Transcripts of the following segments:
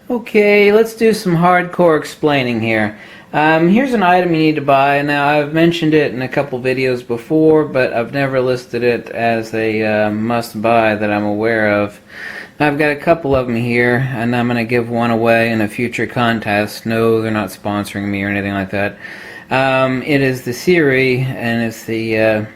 Okay, let's do some hardcore explaining here. Here's an item you need to buy. Now, I've mentioned it in a couple videos before, but I've never listed it as a must-buy that I'm aware of. I've got a couple of them here, and I'm going to give one away in a future contest. No, they're not sponsoring me or anything like that. It is the Siri, and it's the...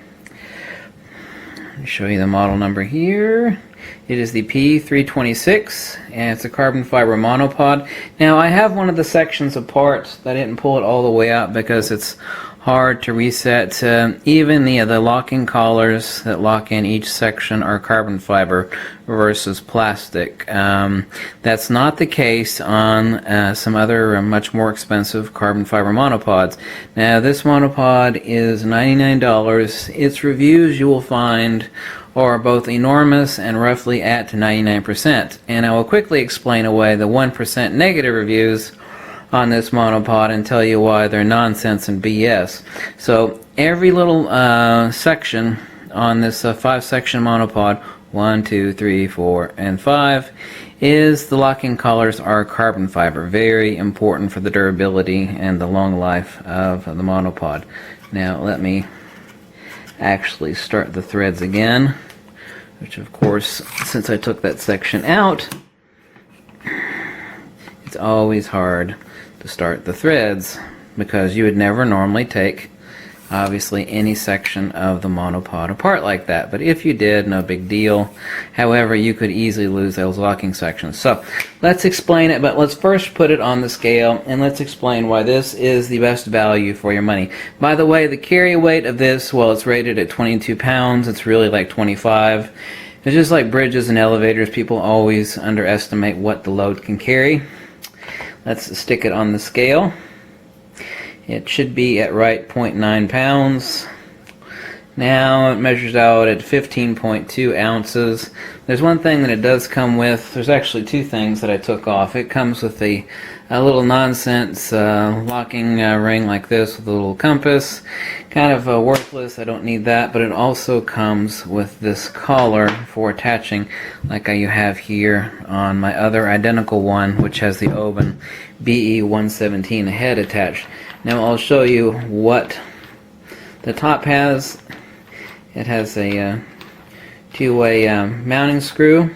let me show you the model number here. It is the P326, and it's a carbon fiber monopod. Now, I have one of the sections apart. I didn't pull it all the way out because it's hard to reset. Even the locking collars that lock in each section are carbon fiber versus plastic. That's not the case on some other much more expensive carbon fiber monopods. Now, this monopod is $99. Its reviews you will find are both enormous and roughly at 99%. And I will quickly explain away the 1% negative reviews on this monopod and tell you why they're nonsense and BS. So every little section on this 5-section monopod, 1, 2, 3, 4, and 5, is the locking collars are carbon fiber. Very important for the durability and the long life of the monopod. Now let me actually start the threads again, which of course, since I took that section out, it's always hard to start the threads because you would never normally take obviously any section of the monopod apart like that, but if you did, no big deal. However, you could easily lose those locking sections. So let's explain it, but let's first put it on the scale and let's explain why this is the best value for your money. By the way, the carry weight of this, well, it's rated at 22 pounds. It's really like 25. It's just like bridges and elevators. People always underestimate what the load can carry. Let's stick it on the scale. It should be at right 0.9 pounds. Now it measures out at 15.2 ounces. There's one thing that it does come with. There's actually two things that I took off. It comes with a little nonsense locking ring like this with a little compass. Kind of worthless. I don't need that. But it also comes with this collar for attaching like you have here on my other identical one, which has the Oban BE117 head attached. Now I'll show you what the top has. It has a two-way mounting screw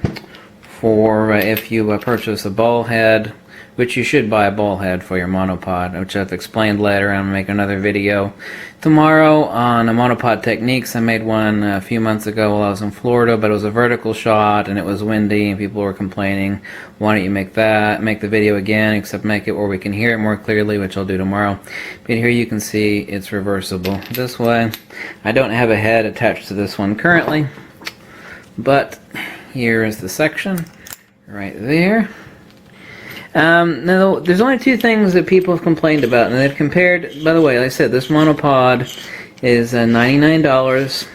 for if you purchase a ball head, which you should buy a ball head for your monopod, which I've explained later. I'm going to make another video tomorrow on monopod techniques. I made one a few months ago while I was in Florida, but it was a vertical shot and it was windy and people were complaining, why don't you make the video again, except make it where we can hear it more clearly, which I'll do tomorrow. But here you can see it's reversible this way. I don't have a head attached to this one currently, but here is the section right there. Now, there's only two things that people have complained about, and they've compared, by the way, like I said, this monopod is $99.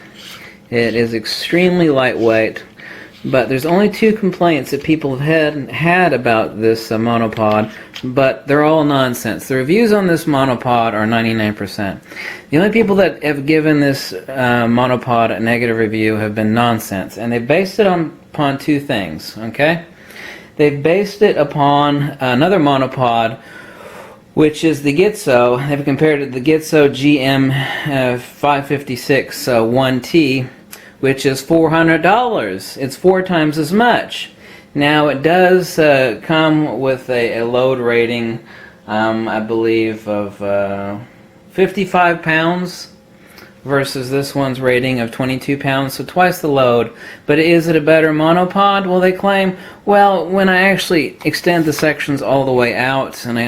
It is extremely lightweight, but there's only two complaints that people have had about this monopod, but they're all nonsense. The reviews on this monopod are 99%. The only people that have given this monopod a negative review have been nonsense, and they based it upon two things, okay? They've based it upon another monopod, which is the Gitzo. They've compared it to the Gitzo GM 556 1T, which is $400. It's 4 times as much. Now, it does come with a load rating, I believe, of 55 pounds. Versus this one's rating of 22 pounds, so twice the load. But is it a better monopod? Well, they claim, well, when I actually extend the sections all the way out and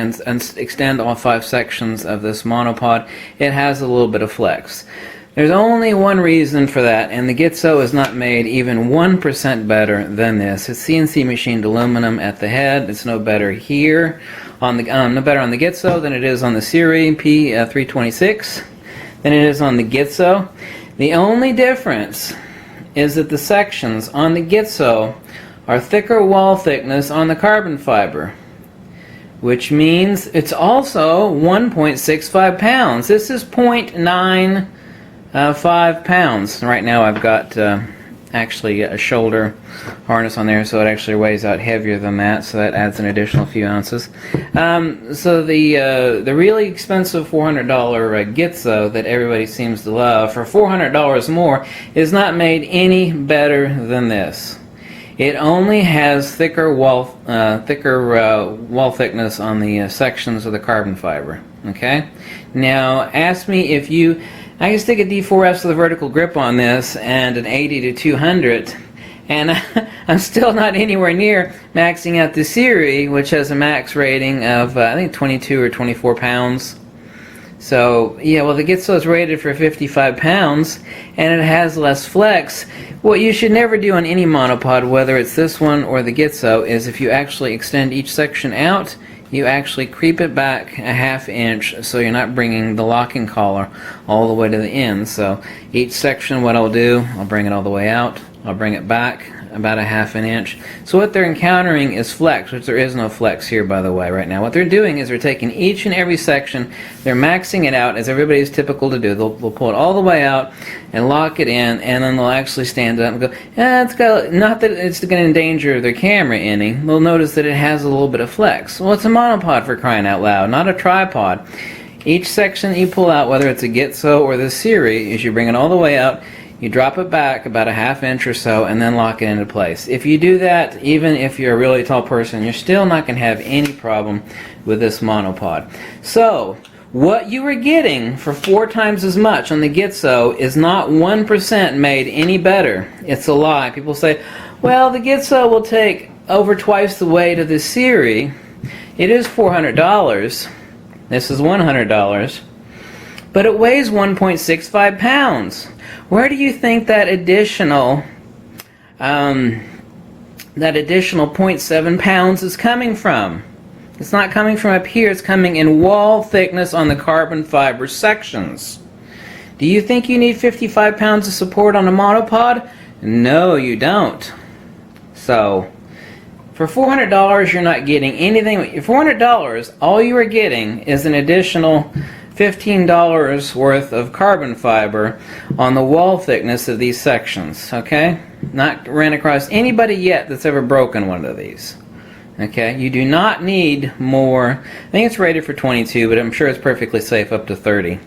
extend all 5 sections of this monopod, it has a little bit of flex. There's only one reason for that, and the Gitzo is not made even 1% better than this. It's CNC machined aluminum at the head. It's no better here, no better on the Gitzo than it is on the Siri P326. Than it is on the Gitzo. The only difference is that the sections on the Gitzo are thicker wall thickness on the carbon fiber, which means it's also 1.65 pounds. This is 0.95 pounds. Right now I've got actually a shoulder harness on there, so it actually weighs out heavier than that, so that adds an additional few ounces. So the really expensive $400 Gitzo that everybody seems to love for $400 more is not made any better than this. It only has thicker wall thickness on the sections of the carbon fiber. Okay. Now, ask me if you. I can stick a D4S with a vertical grip on this and an 80 to 200, and I'm still not anywhere near maxing out the Siri, which has a max rating of I think 22 or 24 pounds. So yeah, well, the Gitzo is rated for 55 pounds, and it has less flex. What you should never do on any monopod, whether it's this one or the Gitzo, is if you actually extend each section out, you actually creep it back a ½ inch, so you're not bringing the locking collar all the way to the end. So each section, what I'll do, I'll bring it all the way out, I'll bring it back about a ½ inch. So what they're encountering is flex, which there is no flex here, by the way, right now. What they're doing is they're taking each and every section, they're maxing it out, as everybody's typical to do. They'll pull it all the way out and lock it in, and then they'll actually stand up and go, it's got, not that it's going to endanger their camera any. They'll notice that it has a little bit of flex. Well, it's a monopod, for crying out loud, not a tripod. Each section that you pull out, whether it's a Gitzo or the Siri, is you bring it all the way out, you drop it back about a ½ inch or so, and then lock it into place. If you do that, even if you're a really tall person, you're still not going to have any problem with this monopod. So, what you are getting for 4 times as much on the Gitzo is not 1% made any better. It's a lie. People say, well, the Gitzo will take over twice the weight of the Siri. It is $400. This is $100. But it weighs 1.65 pounds. Where do you think that additional 0.7 pounds is coming from? It's not coming from up here. It's coming in wall thickness on the carbon fiber sections. Do you think you need 55 pounds of support on a monopod? No, you don't. So, for $400, you're not getting anything. For $400, all you are getting is an additional $15 worth of carbon fiber on the wall thickness of these sections. Okay? Not ran across anybody yet that's ever broken one of these. Okay? You do not need more. I think it's rated for 22, but I'm sure it's perfectly safe up to 30.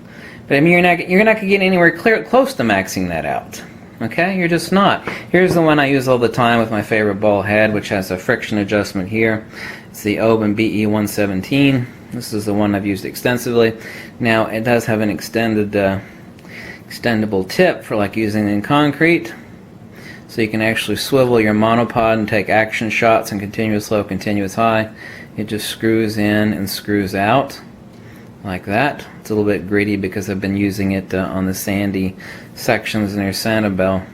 But I mean, you're not going to get anywhere close to maxing that out. Okay? You're just not. Here's the one I use all the time with my favorite ball head, which has a friction adjustment here. It's the Oben BE117. This is the one I've used extensively. Now, it does have an extendable tip for like using it in concrete. So you can actually swivel your monopod and take action shots in continuous low, continuous high. It just screws in and screws out like that. It's a little bit gritty because I've been using it on the sandy sections near Sanibel.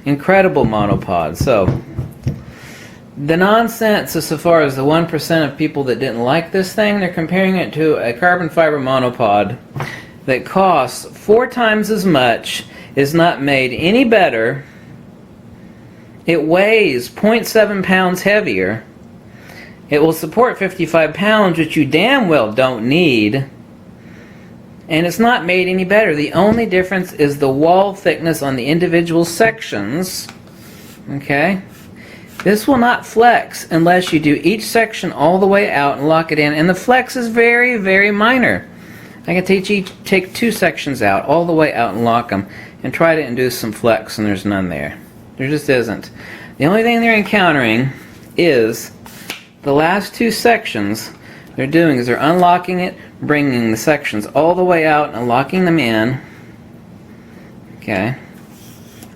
Incredible monopod. So, the nonsense as far as the 1% of people that didn't like this thing, they're comparing it to a carbon fiber monopod that costs 4 times as much, is not made any better. It weighs 0.7 pounds heavier. It will support 55 pounds, which you damn well don't need. And it's not made any better. The only difference is the wall thickness on the individual sections. Okay? This will not flex unless you do each section all the way out and lock it in. And the flex is very, very minor. I can take 2 sections out, all the way out and lock them, and try to induce some flex, and there's none there. There just isn't. The only thing they're encountering is the last 2 sections. They're doing is they're unlocking it, bringing the sections all the way out and locking them in. Okay.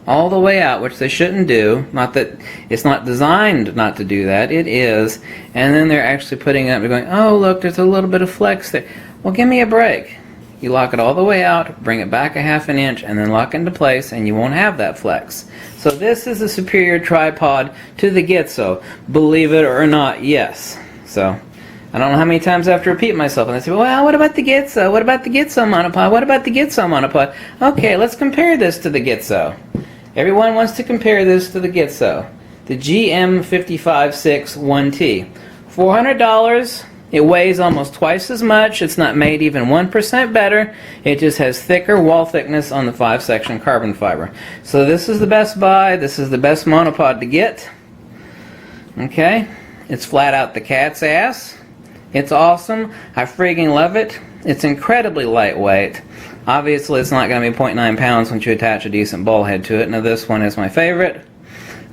All the way out, which they shouldn't do. Not that it's not designed not to do that. It is. And then they're actually putting it up and going, oh, look, there's a little bit of flex there. Well, give me a break. You lock it all the way out, bring it back a ½ inch, and then lock it into place, and you won't have that flex. So this is a superior tripod to the Gitzo. Believe it or not, yes. So I don't know how many times I have to repeat myself. And I say, well, what about the Gitzo? What about the Gitzo monopod? What about the Gitzo monopod? Okay, let's compare this to the Gitzo. Everyone wants to compare this to the Gitzo. The GM556 1T. $400, It weighs almost twice as much. It's not made even 1% better. It just has thicker wall thickness on the 5-section carbon fiber. So this is the best buy. This is the best monopod to get. Okay, it's flat out the cat's ass. It's awesome. I freaking love it. It's incredibly lightweight. Obviously, it's not going to be 0.9 pounds once you attach a decent ball head to it. Now, this one is my favorite.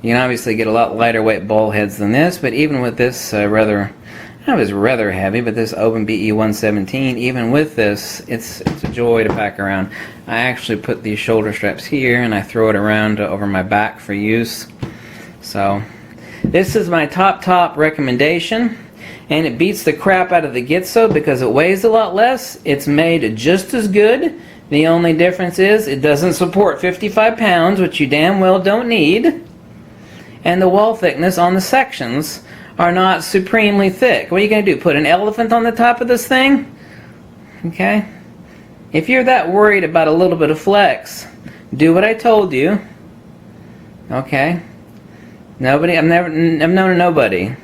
You can obviously get a lot lighter weight ball heads than this, but even with this rather heavy, but this Open BE 117, even with this, it's a joy to pack around. I actually put these shoulder straps here, and I throw it around over my back for use. So, this is my top recommendation. And it beats the crap out of the Gitzo because it weighs a lot less. It's made just as good. The only difference is it doesn't support 55 pounds, which you damn well don't need. And the wall thickness on the sections are not supremely thick. What are you going to do? Put an elephant on the top of this thing? Okay? If you're that worried about a little bit of flex, do what I told you. Okay? I've known nobody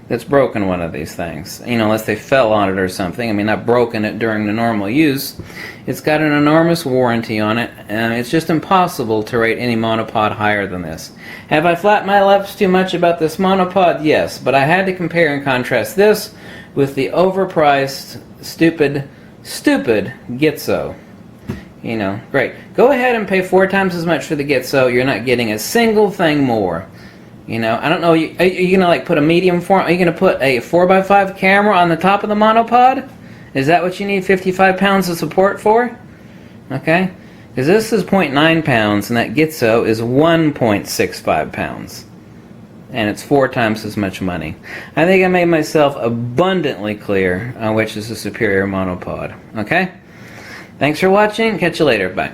that's broken one of these things, you know, unless they fell on it or something. I mean, I've broken it during the normal use. It's got an enormous warranty on it, and it's just impossible to rate any monopod higher than this. Have I flapped my lips too much about this monopod? Yes, but I had to compare and contrast this with the overpriced, stupid Gitzo. You know, great. Go ahead and pay 4 times as much for the Gitzo. You're not getting a single thing more. You know, I don't know, are you going to like put a medium form, are you going to put a 4x5 camera on the top of the monopod? Is that what you need 55 pounds of support for? Okay? Because this is 0.9 pounds and that Gitzo is 1.65 pounds. And it's 4 times as much money. I think I made myself abundantly clear on which is the superior monopod. Okay? Thanks for watching. Catch you later. Bye.